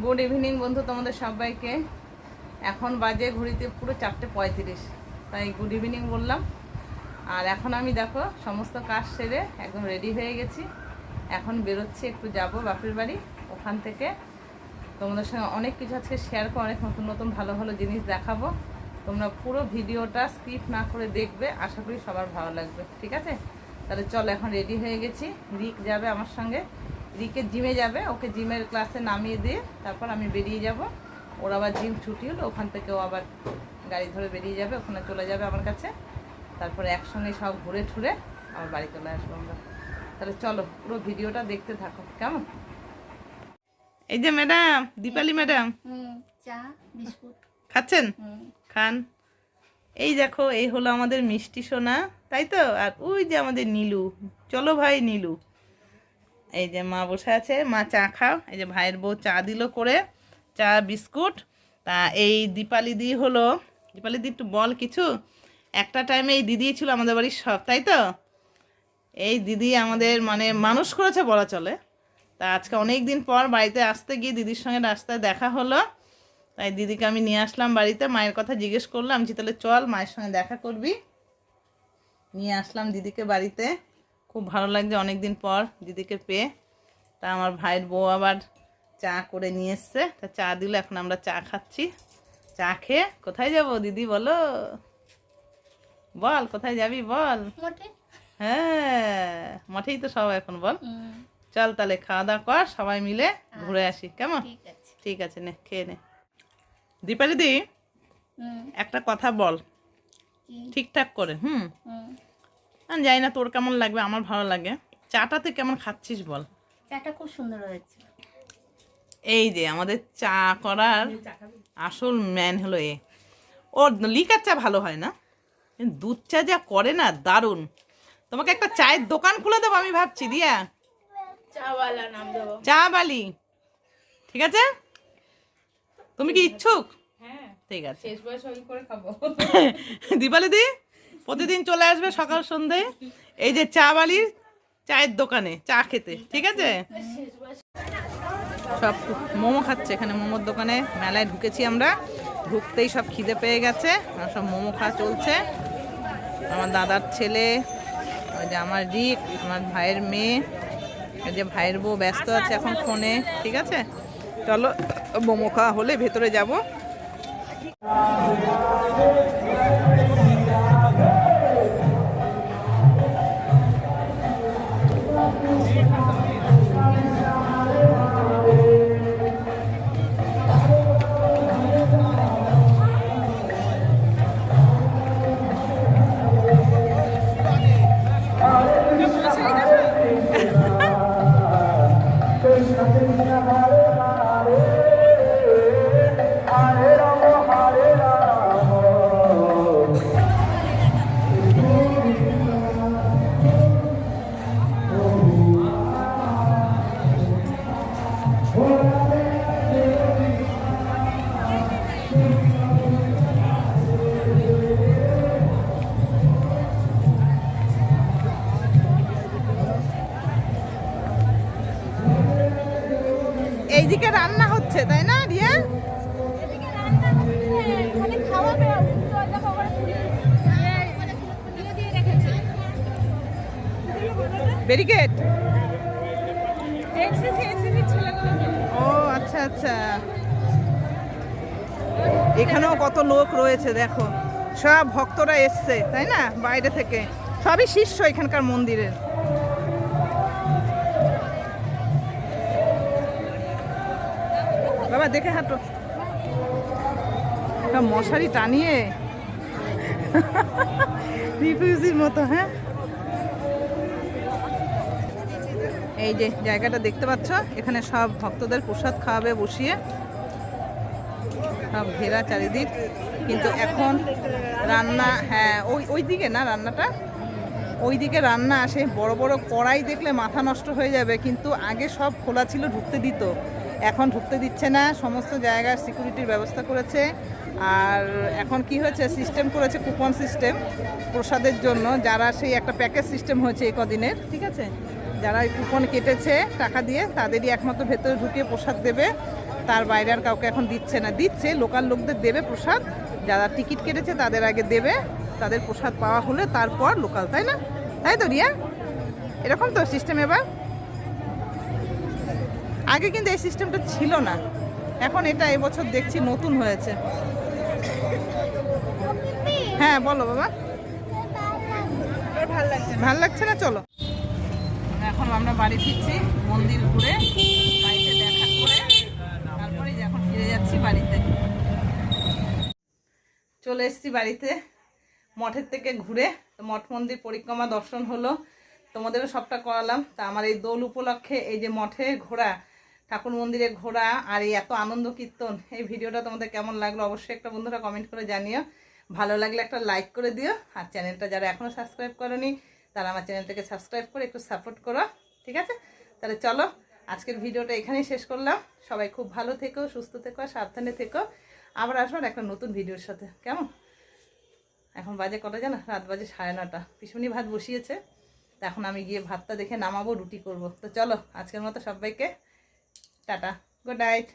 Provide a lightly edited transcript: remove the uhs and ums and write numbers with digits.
Good evening বন্ধু, তোমাদের সবাইকে। এখন বাজে ঘড়িতে পুরো 4:35, তাই গুড ইভিনিং বললাম। আর এখন আমি দেখো সমস্ত কাজ সেরে একদম রেডি হয়ে গেছি। এখন বেরোচ্ছি, একটু যাব বাপের বাড়ি। ওখান থেকে তোমাদের সঙ্গে অনেক কিছু আজকে শেয়ার করে, অনেক নতুন নতুন ভালো ভালো জিনিস দেখাবো। তোমরা পুরো ভিডিওটা স্কিপ না করে দেখবে, আশা করি সবার ভালো লাগবে। ঠিক আছে, তাহলে চলো, এখন রেডি হয়ে গেছি। রিক যাবে আমার সঙ্গে, রিকে জিমে যাবে, ওকে জিমের ক্লাসে নামিয়ে দিয়ে তারপর আমি বেরিয়ে যাব। ওর আবার জিম ছুটি হলো, ওখান থেকে ও আবার গাড়ি ধরে বেরিয়ে যাবে, ওখানে চলে যাবে আমার কাছে। তারপরে একসঙ্গে সব ঘুরে ঠুরে আবার বাড়ি চলে আসবো আমরা। তাহলে চলো পুরো ভিডিওটা দেখতে থাকো, কেমন? এই যে ম্যাডাম, দীপালি ম্যাডাম, চা বিস্কুট খাচ্ছেন? খান। এই দেখো, এই হলো আমাদের মিষ্টি সোনা, তাই তো? আর ওই যে আমাদের নীলু, চলো ভাই নীলু। এই যে মা বসে আছে, মা চা খাও। এই যে ভাইয়ের বউ চা দিল করে, চা বিস্কুট। তা এই দীপালি দি হলো, দীপালি দি একটু বল কিছু। একটা টাইমে এই দিদি ছিল আমাদের বাড়ির সব, তাই তো? এই দিদি আমাদের মানে মানুষ করেছে বলা চলে। তা আজকে অনেক দিন পর বাড়িতে আসতে গিয়ে দিদির সঙ্গে রাস্তায় দেখা হলো, তাই দিদিকে আমি নিয়ে আসলাম বাড়িতে। মায়ের কথা জিজ্ঞেস করলাম যে তাহলে চল মায়ের সঙ্গে দেখা করবি। নিয়ে আসলাম দিদিকে বাড়িতে। খুব ভালো লাগছে অনেক দিন পর দিদিকে পেয়ে। তা আমার ভাইয়ের বউ আবার চা করে নিয়ে এসছে, তা চা দিল, এখন আমরা চা খাচ্ছি। চা খেয়ে কোথায় যাব দিদি বলো, বল কোথায় যাবি বল। হ্যাঁ, মঠেই তো সবাই এখন, বল। চল তাহলে খাওয়া দাওয়া কর, সবাই মিলে ঘুরে আসি, কেমন? ঠিক আছে, নে খেয়ে নে। দীপালি দি, একটা কথা বল ঠিকঠাক করে। আমি জানি না তোর কেমন লাগবে, আমার ভালো লাগে। চাটা তুই কেমন খাচ্ছিস বল। চাটা খুব সুন্দর হয়েছে। এই যে আমাদের চা করার আসল ম্যান হলো এ। ওর লিকার চা ভালো হয় না, দুধ চা যা করে না, দারুণ। তোমাকে একটা চায়ের দোকান খুলে দেবো আমি ভাবছি, দিয়া চা বালি। ঠিক আছে, তুমি কি ইচ্ছুক? ঠিক আছে, দীপালি দি প্রতিদিন চলে আসবে সকাল সন্ধে এই যে চা বালির চায়ের দোকানে চা খেতে। ঠিক আছে, সব মোমো খাচ্ছে এখানে, মোমোর দোকানে। মেলায় ঢুকেছি আমরা, ঢুকতেই সব খিদে পেয়ে গেছে, আর সব মোমো খাওয়া চলছে। আমার দাদার ছেলে, ওই যে আমার রিক, আমার ভাইয়ের মেয়ে, এই যে ভাইয়ের বউ ব্যস্ত আছে এখন ফোনে। ঠিক আছে, চলো মোমো খাওয়া হলে ভেতরে যাব। এইদিকে রান্না হচ্ছে, তাই না রিয়া? ব্যারিকেড। ও আচ্ছা আচ্ছা, এখানেও কত লোক রয়েছে দেখো, সব ভক্তরা এসছে, তাই না, বাইরে থেকে। সবই শিষ্য এখানকার মন্দিরের। বাবা দেখে হাঁটো, মশারি টানিয়ে রিফিউজির মতো। হ্যাঁ, এই যে জায়গাটা দেখতে পাচ্ছ, এখানে সব ভক্তদের প্রসাদ খাওয়াবে বসিয়ে, সব ঘেরা চারিদিক। কিন্তু এখন রান্না, হ্যাঁ ওই দিকে না রান্নাটা, ওই দিকে রান্না আসে, বড় বড় কড়াই দেখলে মাথা নষ্ট হয়ে যাবে। কিন্তু আগে সব খোলা ছিল, ঢুকতে দিত, এখন ঢুকতে দিচ্ছে না। সমস্ত জায়গার সিকিউরিটির ব্যবস্থা করেছে। আর এখন কি হয়েছে, সিস্টেম করেছে, কুপন সিস্টেম প্রসাদের জন্য, যারা সেই একটা প্যাকেজ সিস্টেম হয়েছে এই কদিনের। ঠিক আছে, যারা এই কুপন কেটেছে টাকা দিয়ে তাদেরই একমাত্র ভেতরে ঢুকিয়ে প্রসাদ দেবে, তার বাইরে আর কাউকে এখন দিচ্ছে না। দিচ্ছে লোকাল লোকদের দেবে প্রসাদ, যারা টিকিট কেটেছে তাদের আগে দেবে, তাদের প্রসাদ পাওয়া হলে তারপর লোকাল, তাই না? তাই তো রিয়া, এরকম তো সিস্টেম এবার। আগে কিন্তু এই সিস্টেমটা ছিল না, এখন এটা এবছর দেখছি নতুন হয়েছে। হ্যাঁ বলো বাবা, ভাল লাগছে না? চলো এখন আমরা বাড়ি ফিরছি, মন্দির ঘুরে বাড়িতে দেখা করে তারপরে এখন ফিরে যাচ্ছি বাড়িতে। চলে এসেছি বাড়িতে মঠের থেকে ঘুরে, তো মঠ মন্দির পরিক্রমা দর্শন হলো, তোমাদেরও সবটা করালাম। তা আমার এই দোল উপলক্ষে এই যে মঠে ঘোরা, ঠাকুর মন্দিরে ঘোরা আর এই এত আনন্দ কীর্তন, এই ভিডিওটা তোমাদের কেমন লাগলো অবশ্যই একটা বন্ধুরা কমেন্ট করে জানিও। ভালো লাগলে একটা লাইক করে দিও, আর চ্যানেলটা যারা এখনও সাবস্ক্রাইব করোনি তারা আমার চ্যানেলটাকে সাবস্ক্রাইব করে একটু সাপোর্ট করো, ঠিক আছে? তাহলে চলো আজকের ভিডিওটা এখানেই শেষ করলাম। সবাই খুব ভালো থেকো, সুস্থ থেকো, সাবধানে থেকো। আবার আসবেন একটা নতুন ভিডিওর সাথে, কেমন? এখন বাজে কটা জানো? রাত বাজে 9:30। পিছুনি ভাত বসিয়েছে, তা এখন আমি গিয়ে ভাতটা দেখে নামাবো, রুটি করব। তো চলো আজকের মতো সবাইকে টাটা, গুড নাইট।